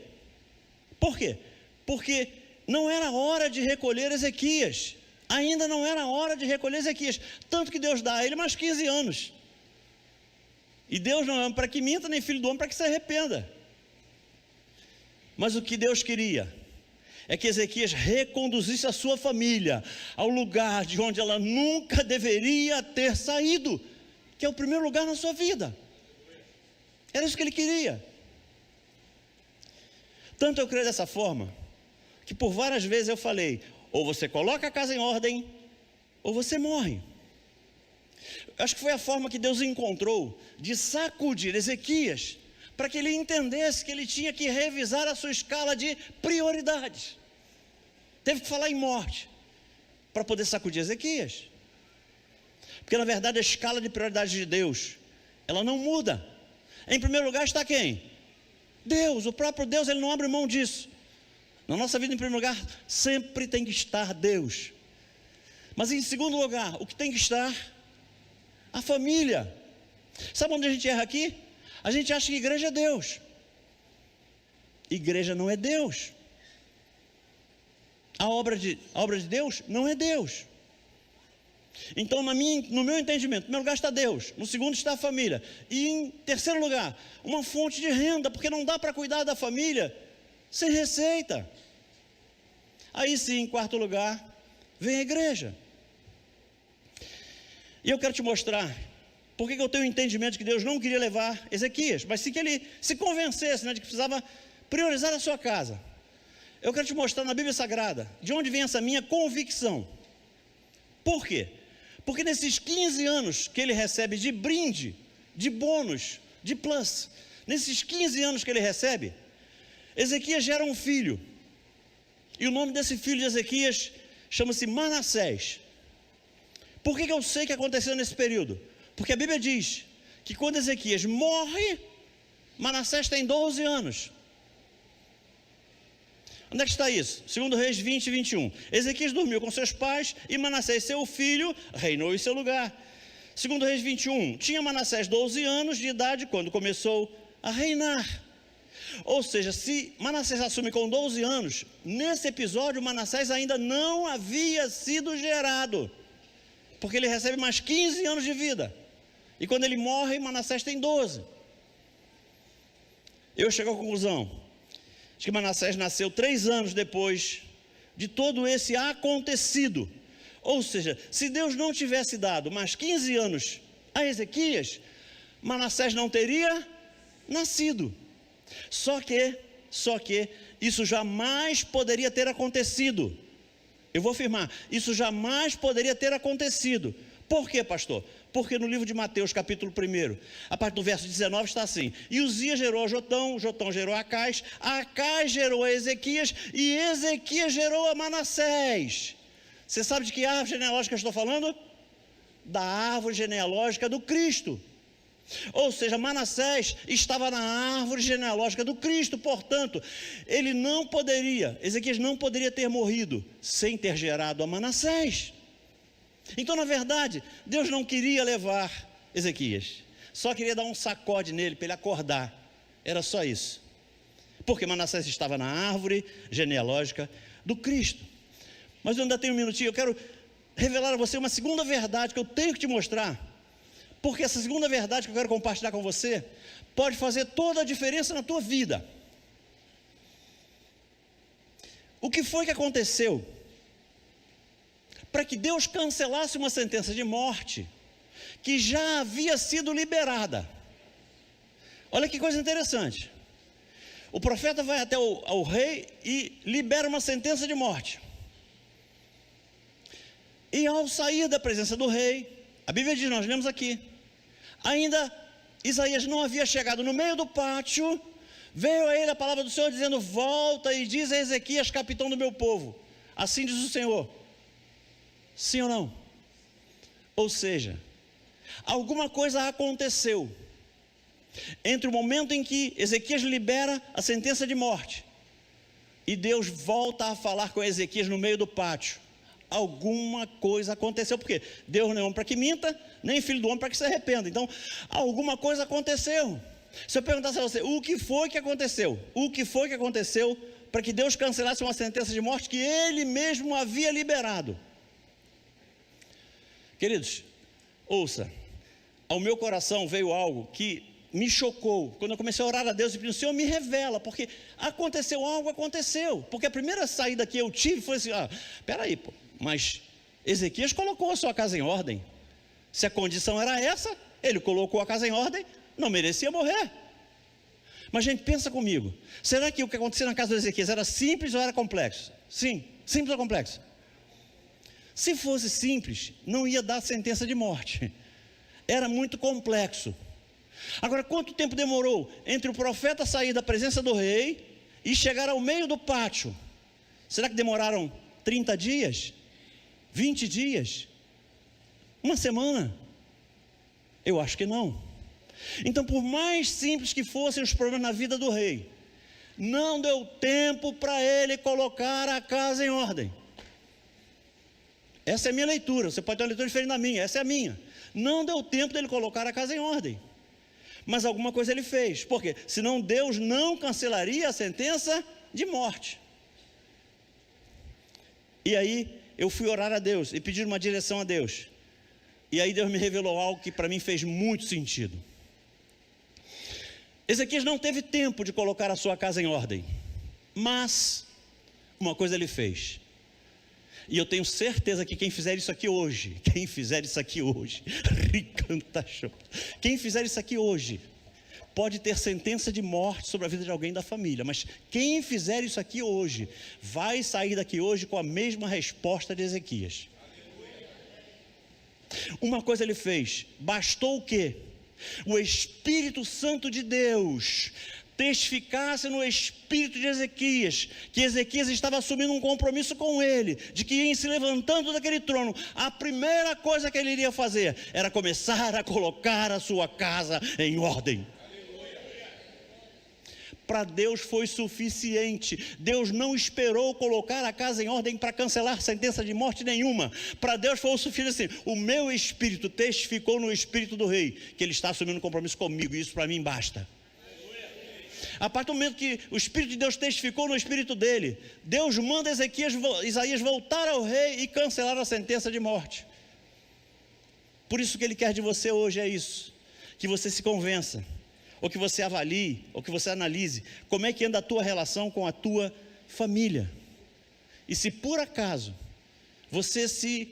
Por quê? Porque não era hora de recolher Ezequias, ainda não era hora de recolher Ezequias, tanto que Deus dá a ele mais 15 anos, e Deus não é homem para que minta, nem filho do homem para que se arrependa. Mas o que Deus queria é que Ezequias reconduzisse a sua família ao lugar de onde ela nunca deveria ter saído, que é o primeiro lugar na sua vida. Era isso que ele queria. Tanto eu creio dessa forma, que por várias vezes eu falei: ou você coloca a casa em ordem, ou você morre. Acho que foi a forma que Deus encontrou de sacudir Ezequias, para que ele entendesse que ele tinha que revisar a sua escala de prioridades. Teve que falar em morte, para poder sacudir Ezequias. Porque na verdade a escala de prioridades de Deus, ela não muda. Em primeiro lugar está quem? Deus, o próprio Deus, ele não abre mão disso. Na nossa vida, em primeiro lugar, sempre tem que estar Deus. Mas em segundo lugar, o que tem que estar? A família. Sabe onde a gente erra aqui? A gente acha que igreja é Deus. Igreja não é Deus. A obra de Deus não é Deus. Então, no meu entendimento, em primeiro lugar está Deus, no segundo está a família, e em terceiro lugar, uma fonte de renda, porque não dá para cuidar da família sem receita. Aí sim, em quarto lugar, vem à igreja. E eu quero te mostrar por que eu tenho o entendimento de que Deus não queria levar Ezequias, mas sim que ele se convencesse, né, de que precisava priorizar a sua casa. Eu quero te mostrar na Bíblia Sagrada de onde vem essa minha convicção. Por quê? Porque nesses 15 anos que ele recebe de brinde, de bônus, de plus, nesses 15 anos que ele recebe, Ezequias gera um filho. E o nome desse filho de Ezequias chama-se Manassés. Por que eu sei que aconteceu nesse período? Porque a Bíblia diz que quando Ezequias morre, Manassés tem 12 anos. Onde é que está isso? 2 Reis 20 e 21. Ezequias dormiu com seus pais e Manassés, seu filho, reinou em seu lugar. 2 Reis 21. Tinha Manassés 12 anos de idade quando começou a reinar. Ou seja, se Manassés assume com 12 anos, nesse episódio Manassés ainda não havia sido gerado, porque ele recebe mais 15 anos de vida. E quando ele morre, Manassés tem 12. Eu chego à conclusão de que Manassés nasceu 3 anos depois de todo esse acontecido. Ou seja, se Deus não tivesse dado mais 15 anos a Ezequias, Manassés não teria nascido. Só que isso jamais poderia ter acontecido. Eu vou afirmar, isso jamais poderia ter acontecido. Por quê, pastor? Porque no livro de Mateus, capítulo 1, a partir do verso 19 está assim: e Uzias gerou a Jotão, Jotão gerou a Acás gerou a Ezequias, e Ezequias gerou a Manassés. Você sabe de que árvore genealógica eu estou falando? Da árvore genealógica do Cristo. Ou seja, Manassés estava na árvore genealógica do Cristo, portanto, Ezequias não poderia ter morrido sem ter gerado a Manassés. Então, na verdade, Deus não queria levar Ezequias, só queria dar um sacode nele para ele acordar, era só isso, porque Manassés estava na árvore genealógica do Cristo. Mas eu ainda tenho um minutinho, eu quero revelar a você uma segunda verdade que eu tenho que te mostrar, porque essa segunda verdade que eu quero compartilhar com você pode fazer toda a diferença na tua vida. O que foi que aconteceu para que Deus cancelasse uma sentença de morte que já havia sido liberada? Olha que coisa interessante. O profeta vai até ao rei e libera uma sentença de morte. E ao sair da presença do rei, a Bíblia diz, nós lemos aqui, ainda Isaías não havia chegado no meio do pátio, veio a ele a palavra do Senhor dizendo: volta e diz a Ezequias, capitão do meu povo, assim diz o Senhor. Sim ou não? Ou seja, alguma coisa aconteceu entre o momento em que Ezequias libera a sentença de morte e Deus volta a falar com Ezequias no meio do pátio. Alguma coisa aconteceu, porque Deus não é homem para que minta, nem filho do homem para que se arrependa. Então, alguma coisa aconteceu. Se eu perguntasse a você, o que foi que aconteceu? O que foi que aconteceu para que Deus cancelasse uma sentença de morte que Ele mesmo havia liberado? Queridos, ouça, ao meu coração veio algo que me chocou, quando eu comecei a orar a Deus e pedi: o Senhor me revela, porque aconteceu algo, porque a primeira saída que eu tive foi assim: peraí, mas Ezequias colocou a sua casa em ordem, se a condição era essa, ele colocou a casa em ordem, não merecia morrer. Mas gente, pensa comigo, será que o que aconteceu na casa de Ezequias era simples ou era complexo? Sim, simples ou complexo? Se fosse simples, não ia dar sentença de morte, era muito complexo. Agora, quanto tempo demorou entre o profeta sair da presença do rei e chegar ao meio do pátio? Será que demoraram 30 dias? 20 dias? Uma semana? Eu acho que não. Então, por mais simples que fossem os problemas na vida do rei, não deu tempo para ele colocar a casa em ordem. Essa é a minha leitura, você pode ter uma leitura diferente da minha, essa é a minha. Não deu tempo dele colocar a casa em ordem. Mas alguma coisa ele fez. Por quê? Senão Deus não cancelaria a sentença de morte. E aí eu fui orar a Deus e pedir uma direção a Deus. E aí Deus me revelou algo que para mim fez muito sentido. Ezequias não teve tempo de colocar a sua casa em ordem, mas uma coisa ele fez. E eu tenho certeza que quem fizer isso aqui hoje, quem fizer isso aqui hoje, pode ter sentença de morte sobre a vida de alguém da família, mas quem fizer isso aqui hoje, vai sair daqui hoje com a mesma resposta de Ezequias. Uma coisa ele fez, bastou o quê? O Espírito Santo de Deus testificasse no espírito de Ezequias, que Ezequias estava assumindo um compromisso com ele, de que em se levantando daquele trono, a primeira coisa que ele iria fazer, era começar a colocar a sua casa em ordem. Para Deus foi suficiente. Deus não esperou colocar a casa em ordem para cancelar sentença de morte nenhuma. Para Deus foi o suficiente assim, o meu espírito testificou no espírito do rei, que ele está assumindo um compromisso comigo, e isso para mim basta. A partir do momento que o Espírito de Deus testificou no espírito dele, Deus manda Isaías voltar ao rei e cancelar a sentença de morte. Por isso que ele quer de você hoje é isso, que você se convença, ou que você avalie, ou que você analise, como é que anda a tua relação com a tua família. E se por acaso você se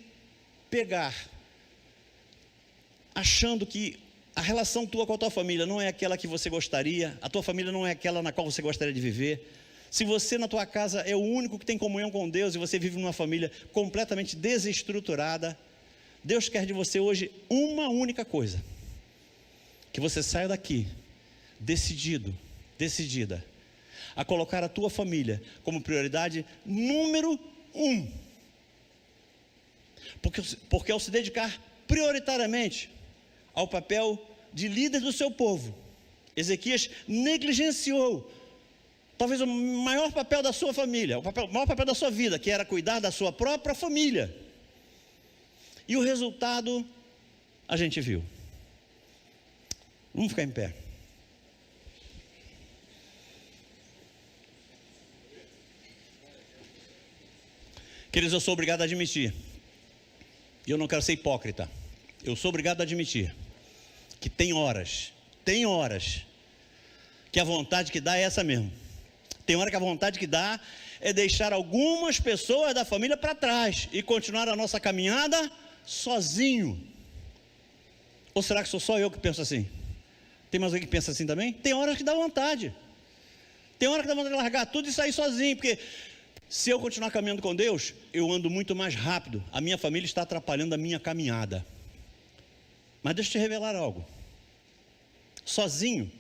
pegar achando que a relação tua com a tua família não é aquela que você gostaria, a tua família não é aquela na qual você gostaria de viver, se você na tua casa é o único que tem comunhão com Deus e você vive numa família completamente desestruturada, Deus quer de você hoje uma única coisa: que você saia daqui decidida a colocar a tua família como prioridade número 1, porque ao se dedicar prioritariamente ao papel de líder do seu povo, Ezequias negligenciou talvez o maior papel da sua família, o maior papel da sua vida, que era cuidar da sua própria família. E o resultado a gente viu. Vamos ficar em pé. Queridos, eu sou obrigado a admitir, e eu não quero ser hipócrita, eu sou obrigado a admitir que tem horas que a vontade que dá é essa mesmo. Tem hora que a vontade que dá é deixar algumas pessoas da família para trás e continuar a nossa caminhada sozinho. Ou será que sou só eu que penso assim? Tem mais alguém que pensa assim também? Tem horas que dá vontade. Tem hora que dá vontade de largar tudo e sair sozinho, porque se eu continuar caminhando com Deus, eu ando muito mais rápido. A minha família está atrapalhando a minha caminhada. Mas deixa eu te revelar algo. Sozinho,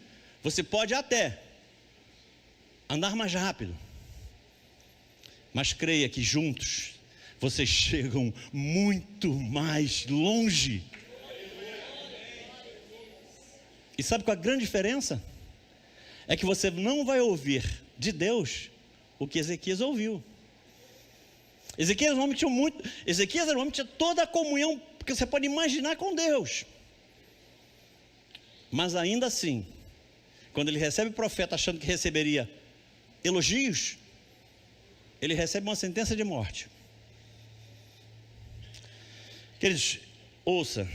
você pode até andar mais rápido, mas creia que juntos vocês chegam muito mais longe. E sabe qual é a grande diferença? É que você não vai ouvir de Deus o que Ezequias ouviu. Ezequias era um homem que tinha toda a comunhão que você pode imaginar com Deus. Mas ainda assim, quando ele recebe o profeta achando que receberia elogios, ele recebe uma sentença de morte. Queridos, ouça,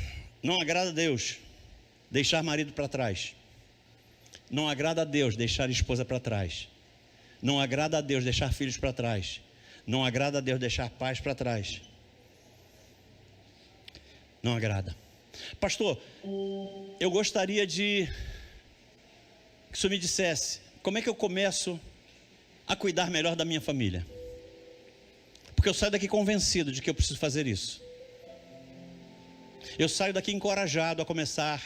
não agrada a Deus deixar marido para trás. Não agrada a Deus deixar esposa para trás. Não agrada a Deus deixar filhos para trás. Não agrada a Deus deixar pais para trás. Não agrada. Pastor, eu gostaria que o senhor me dissesse como é que eu começo a cuidar melhor da minha família, porque eu saio daqui convencido de que eu preciso fazer isso. Eu saio daqui encorajado a começar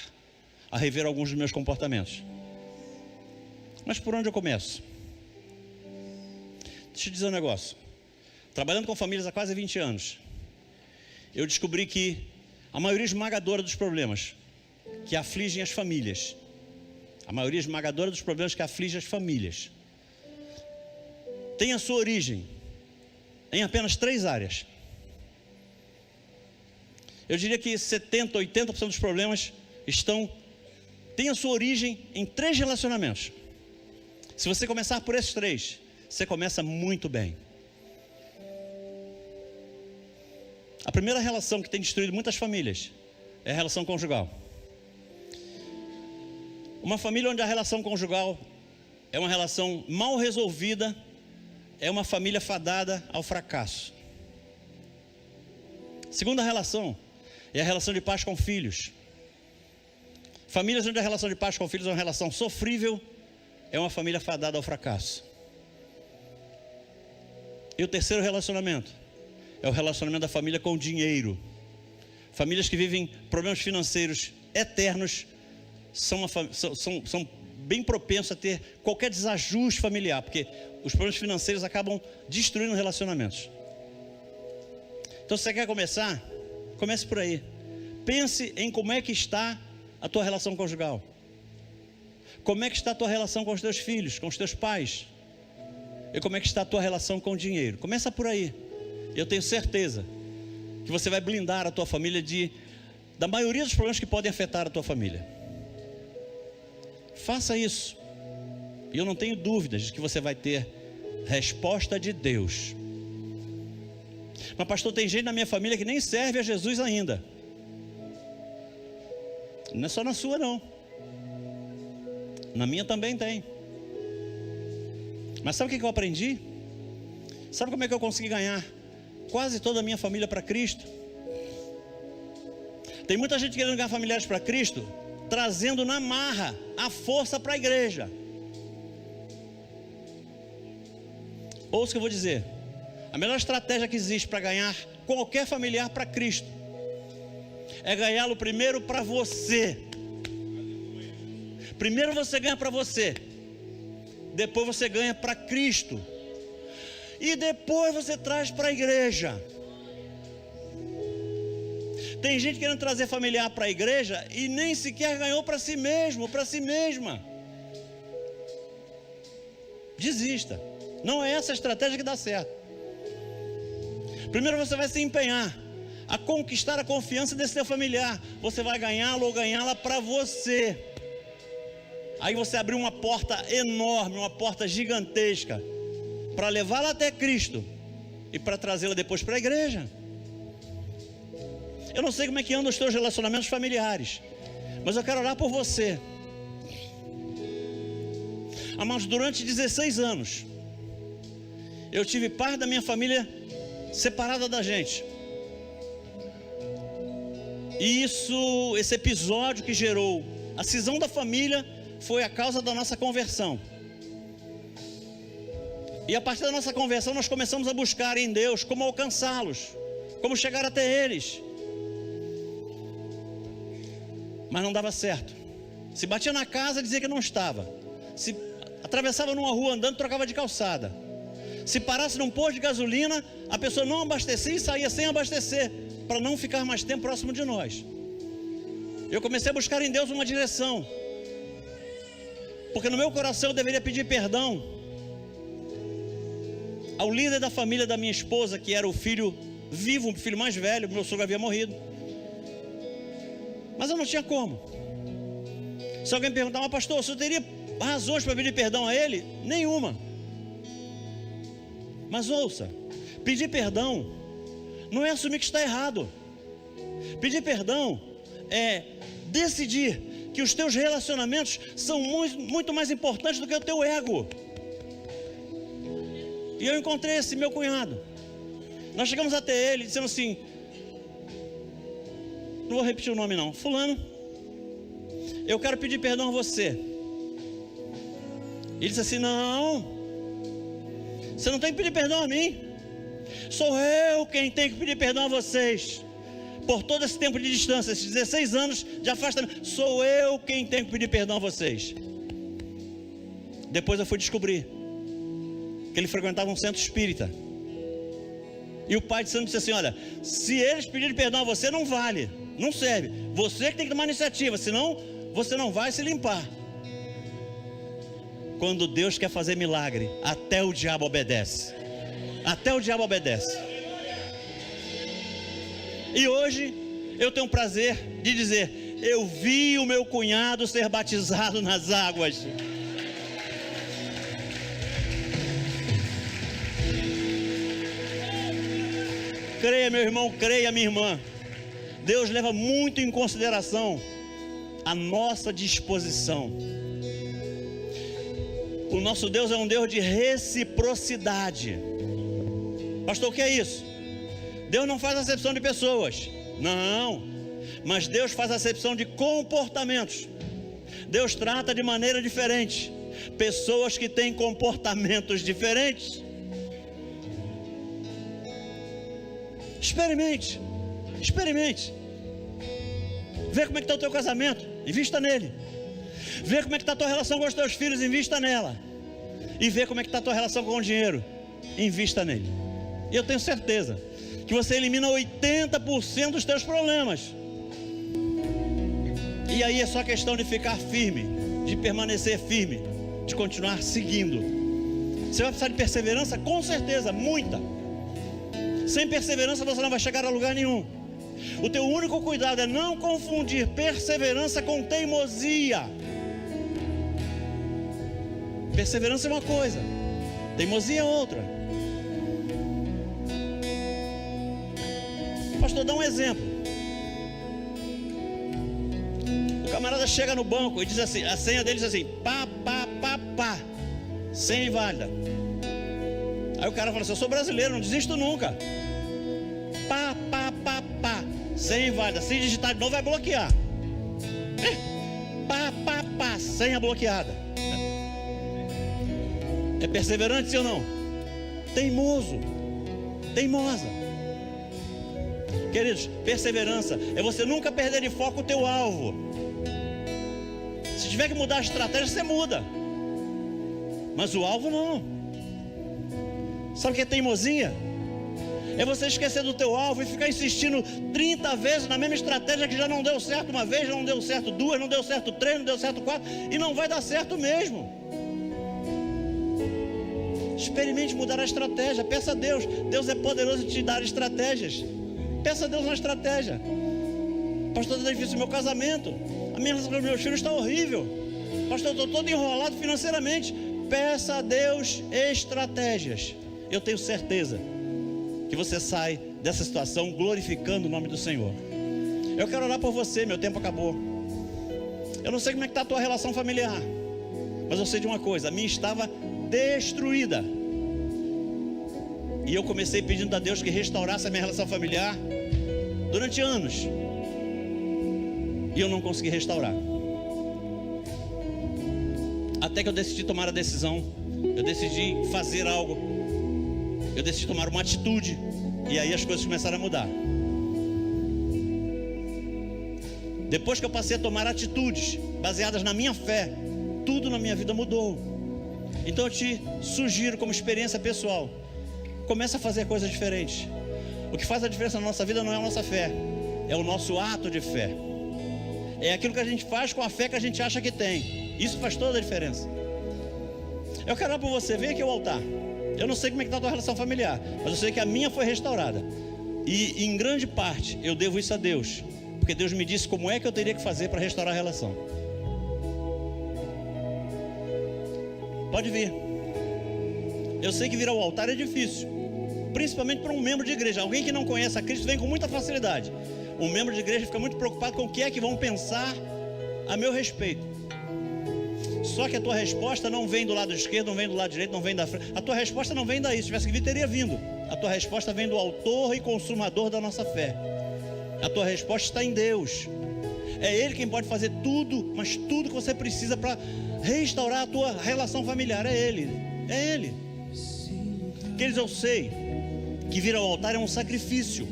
a rever alguns dos meus comportamentos. Mas por onde eu começo? Deixa eu dizer um negócio. Trabalhando com famílias há quase 20 anos, eu descobri que a maioria esmagadora dos problemas que afligem as famílias, tem a sua origem em apenas 3 áreas. Eu diria que 70%, 80% dos problemas têm a sua origem em 3 relacionamentos. Se você começar por esses 3, você começa muito bem. A primeira relação que tem destruído muitas famílias é a relação conjugal. Uma família onde a relação conjugal é uma relação mal resolvida, é uma família fadada ao fracasso. Segunda relação é a relação de pais com filhos. Famílias onde a relação de pais com filhos é uma relação sofrível, é uma família fadada ao fracasso. E o terceiro relacionamento é o relacionamento da família com o dinheiro. Famílias que vivem problemas financeiros eternos são bem propensas a ter qualquer desajuste familiar, porque os problemas financeiros acabam destruindo relacionamentos. Então, se você quer começar, comece por aí. Pense em como é que está a tua relação conjugal. Como é que está a tua relação com os teus filhos, com os teus pais? E como é que está a tua relação com o dinheiro? Começa por aí. Eu tenho certeza que você vai blindar a tua família da maioria dos problemas que podem afetar a tua família. Faça isso. E eu não tenho dúvidas de que você vai ter resposta de Deus. Mas pastor, tem gente na minha família que nem serve a Jesus ainda. Não é só na sua não. Na minha também tem. Mas sabe o que eu aprendi? Sabe como é que eu consegui ganhar quase toda a minha família para Cristo? Tem muita gente querendo ganhar familiares para Cristo, trazendo na marra a força para a igreja. Ouça o que eu vou dizer. A melhor estratégia que existe para ganhar qualquer familiar para Cristo é ganhá-lo primeiro para você. Primeiro você ganha para você, depois você ganha para Cristo, e depois você traz para a igreja. Tem gente querendo trazer familiar para a igreja e nem sequer ganhou para si mesmo, para si mesma. Desista. Não é essa a estratégia que dá certo. Primeiro você vai se empenhar a conquistar a confiança desse seu familiar. Você vai ganhá-lo ou ganhá-la para você. Aí você abriu uma porta enorme, uma porta gigantesca, para levá-la até Cristo e para trazê-la depois para a igreja. Eu não sei como é que andam os teus relacionamentos familiares, mas eu quero orar por você. Amados, durante 16 anos, eu tive parte da minha família separada da gente. E esse episódio que gerou a cisão da família foi a causa da nossa conversão. E a partir da nossa conversão nós começamos a buscar em Deus como alcançá-los, como chegar até eles. Mas não dava certo. Se batia na casa, dizia que não estava. Se atravessava numa rua andando, trocava de calçada. Se parasse num posto de gasolina, a pessoa não abastecia e saía sem abastecer, para não ficar mais tempo próximo de nós. Eu comecei a buscar em Deus uma direção, porque no meu coração eu deveria pedir perdão ao líder da família da minha esposa, que era o filho vivo, o filho mais velho. Meu sogro havia morrido, mas eu não tinha como. Se alguém perguntava, pastor, você teria razões para pedir perdão a ele? Nenhuma. Mas ouça, pedir perdão não é assumir que está errado. Pedir perdão é decidir que os teus relacionamentos são muito mais importantes do que o teu ego. E eu encontrei esse meu cunhado. Nós chegamos até ele dizendo assim, não vou repetir o nome não, fulano, eu quero pedir perdão a você. Ele disse assim, não, você não tem que pedir perdão a mim, sou eu quem tem que pedir perdão a vocês. Por todo esse tempo de distância, esses 16 anos de afastamento, sou eu quem tem que pedir perdão a vocês. Depois eu fui descobrir que ele frequentava um centro espírita. E o pai de santo disse assim, olha, se eles pedirem perdão a você, não vale, não serve. Você que tem que tomar iniciativa, senão você não vai se limpar. Quando Deus quer fazer milagre, até o diabo obedece. Até o diabo obedece. E hoje eu tenho o prazer de dizer, eu vi o meu cunhado ser batizado nas águas. Creia, meu irmão, creia, minha irmã. Deus leva muito em consideração a nossa disposição. O nosso Deus é um Deus de reciprocidade. Pastor, o que é isso? Deus não faz acepção de pessoas, não, mas Deus faz acepção de comportamentos. Deus trata de maneira diferente pessoas que têm comportamentos diferentes. Experimente. Vê como é que está o teu casamento, invista nele. Vê como é que está a tua relação com os teus filhos, invista nela. E vê como é que está a tua relação com o dinheiro, invista nele. E eu tenho certeza que você elimina 80% dos teus problemas. E aí é só questão de ficar firme, de permanecer firme, de continuar seguindo. Você vai precisar de perseverança? Com certeza, muita. Sem perseverança você não vai chegar a lugar nenhum. O teu único cuidado é não confundir perseverança com teimosia. Perseverança é uma coisa, teimosia é outra. Pastor, dá um exemplo. O camarada chega no banco e diz assim, a senha dele diz assim, pá, senha inválida. Aí o cara fala assim, eu sou brasileiro, não desisto nunca. Pá, senha inválida. Se digitar de novo vai bloquear. Pá, senha bloqueada. É perseverante, sim ou não? Teimosa. Queridos, perseverança é você nunca perder de foco o teu alvo. Se tiver que mudar a estratégia, você muda, mas o alvo não. Sabe o que é teimosia? É você esquecer do teu alvo e ficar insistindo 30 vezes na mesma estratégia que já não deu certo uma vez, não deu certo duas, não deu certo três, não deu certo quatro, e não vai dar certo mesmo. Experimente mudar a estratégia, peça a Deus. Deus é poderoso em te dar estratégias. Peça a Deus uma estratégia. Pastor, está difícil o meu casamento, a minha relação com os meus filhos está horrível. Pastor, eu estou todo enrolado financeiramente. Peça a Deus estratégias. Eu tenho certeza que você sai dessa situação glorificando o nome do Senhor. Eu quero orar por você, meu tempo acabou. Eu não sei como é que está a tua relação familiar, mas eu sei de uma coisa, a minha estava destruída. E eu comecei pedindo a Deus que restaurasse a minha relação familiar durante anos. E eu não consegui restaurar. Até que eu decidi tomar a decisão. Eu decidi fazer algo. Eu decidi tomar uma atitude. E aí as coisas começaram a mudar. Depois que eu passei a tomar atitudes baseadas na minha fé, tudo na minha vida mudou. Então eu te sugiro, como experiência pessoal, comece a fazer coisas diferentes. O que faz a diferença na nossa vida não é a nossa fé, é o nosso ato de fé. É aquilo que a gente faz com a fé que a gente acha que tem. Isso faz toda a diferença. Eu quero orar por você, vem aqui ao altar. Eu não sei como é que está a tua relação familiar, mas eu sei que a minha foi restaurada. E em grande parte eu devo isso a Deus, porque Deus me disse como é que eu teria que fazer para restaurar a relação. Pode vir. Eu sei que vir ao altar é difícil, principalmente para um membro de igreja. Alguém que não conhece a Cristo vem com muita facilidade. Um membro de igreja fica muito preocupado com o que é que vão pensar a meu respeito. Só que a tua resposta não vem do lado esquerdo, não vem do lado direito, não vem da frente. A tua resposta não vem daí. Se tivesse que vir, teria vindo. A tua resposta vem do autor e consumador da nossa fé. A tua resposta está em Deus. É Ele quem pode fazer tudo, mas tudo que você precisa para restaurar a tua relação familiar. É Ele. É Ele. Queridos, eu sei que vir ao altar é um sacrifício.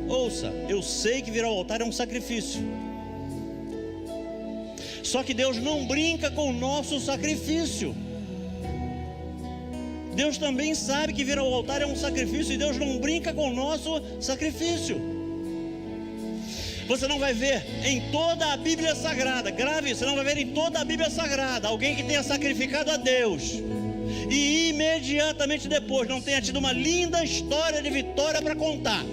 Ouça, eu sei que vir ao altar é um sacrifício. Só que Deus não brinca com o nosso sacrifício. Deus também sabe que vir ao altar é um sacrifício, e Deus não brinca com o nosso sacrifício. Você não vai ver em toda a Bíblia Sagrada, grave isso, você não vai ver em toda a Bíblia Sagrada alguém que tenha sacrificado a Deus e imediatamente depois não tenha tido uma linda história de vitória para contar.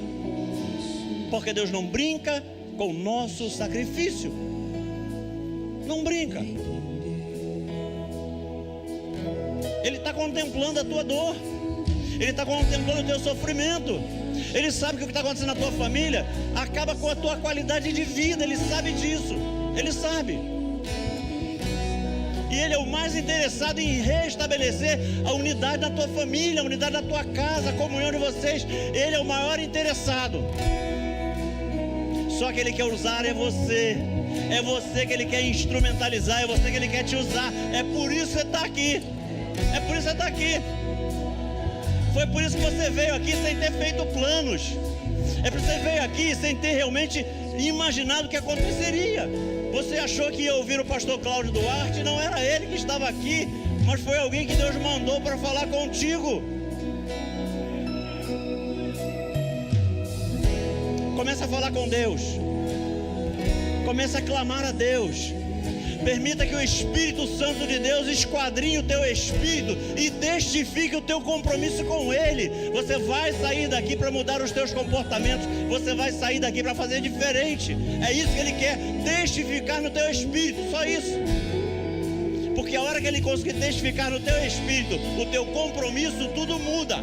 Porque Deus não brinca com o nosso sacrifício. Não brinca. Ele está contemplando a tua dor. Ele está contemplando o teu sofrimento. Ele sabe que o que está acontecendo na tua família acaba com a tua qualidade de vida. Ele sabe disso. Ele sabe. e Ele é o mais interessado em restabelecer a unidade da tua família, a unidade da tua casa, a comunhão de vocês. Ele é o maior interessado. Só que Ele quer usar é você que Ele quer instrumentalizar, é você que Ele quer te usar. É por isso que você está aqui. É por isso que você está aqui. Foi por isso que você veio aqui sem ter feito planos. É por isso que você veio aqui sem ter realmente imaginado o que aconteceria. Você achou que ia ouvir o pastor Cláudio Duarte? Não era ele que estava aqui, mas foi alguém que Deus mandou para falar contigo. Começa a falar com Deus. Começa a clamar a Deus. Permita que o Espírito Santo de Deus esquadrinhe o teu espírito e testifique o teu compromisso com Ele. Você vai sair daqui para mudar os teus comportamentos. Você vai sair daqui para fazer diferente. É isso que Ele quer, testificar no teu espírito, só isso. Porque a hora que Ele conseguir testificar no teu espírito o teu compromisso, tudo muda.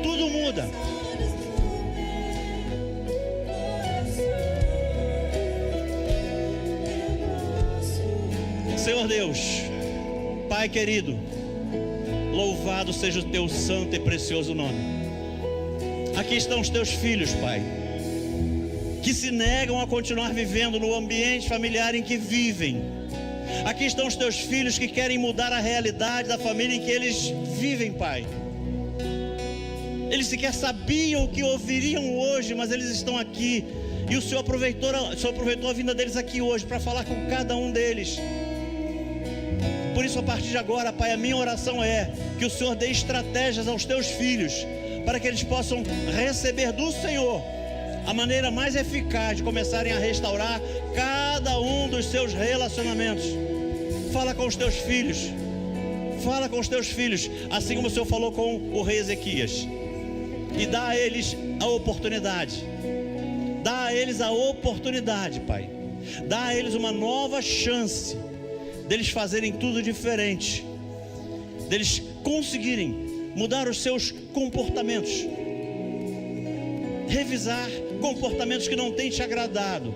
Tudo muda. Senhor Deus, Pai querido, louvado seja o teu santo e precioso nome. Aqui estão os teus filhos, Pai, que se negam a continuar vivendo no ambiente familiar em que vivem. Aqui estão os teus filhos que querem mudar a realidade da família em que eles vivem, Pai. Eles sequer sabiam o que ouviriam hoje, mas eles estão aqui. E o Senhor aproveitou a vinda deles aqui hoje para falar com cada um deles. Por isso, a partir de agora, Pai, a minha oração é que o Senhor dê estratégias aos teus filhos, para que eles possam receber do Senhor a maneira mais eficaz de começarem a restaurar cada um dos seus relacionamentos. Fala com os teus filhos. Fala com os teus filhos, assim como o Senhor falou com o rei Ezequias. E dá a eles a oportunidade. Dá a eles a oportunidade, Pai. Dá a eles uma nova chance deles fazerem tudo diferente, deles conseguirem mudar os seus comportamentos, revisar comportamentos que não têm te agradado,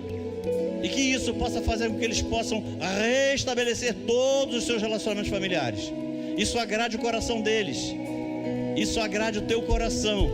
e que isso possa fazer com que eles possam restabelecer todos os seus relacionamentos familiares. Isso agrade o coração deles, isso agrade o teu coração,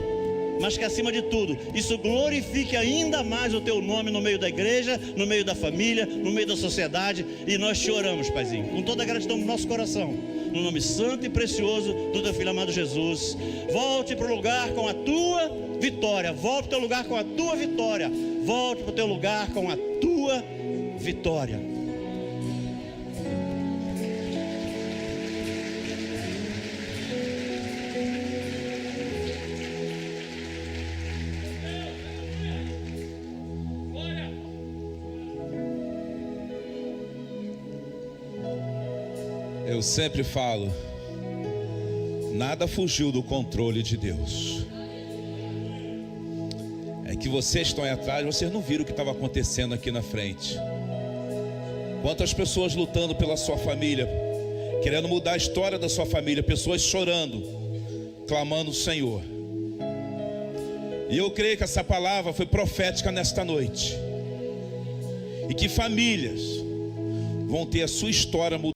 mas que acima de tudo, isso glorifique ainda mais o teu nome no meio da igreja, no meio da família, no meio da sociedade. E nós te oramos, Paizinho, com toda a gratidão no nosso coração, no nome santo e precioso do teu filho amado Jesus. Volte para o lugar com a tua vitória. Volte para o teu lugar com a tua vitória. Volte para o teu lugar com a tua vitória. Eu sempre falo, nada fugiu do controle de Deus. É que vocês estão aí atrás, vocês não viram o que estava acontecendo aqui na frente. Quantas pessoas lutando pela sua família, querendo mudar a história da sua família, pessoas chorando, clamando o Senhor. E eu creio que essa palavra foi profética nesta noite, e que famílias vão ter a sua história mudada.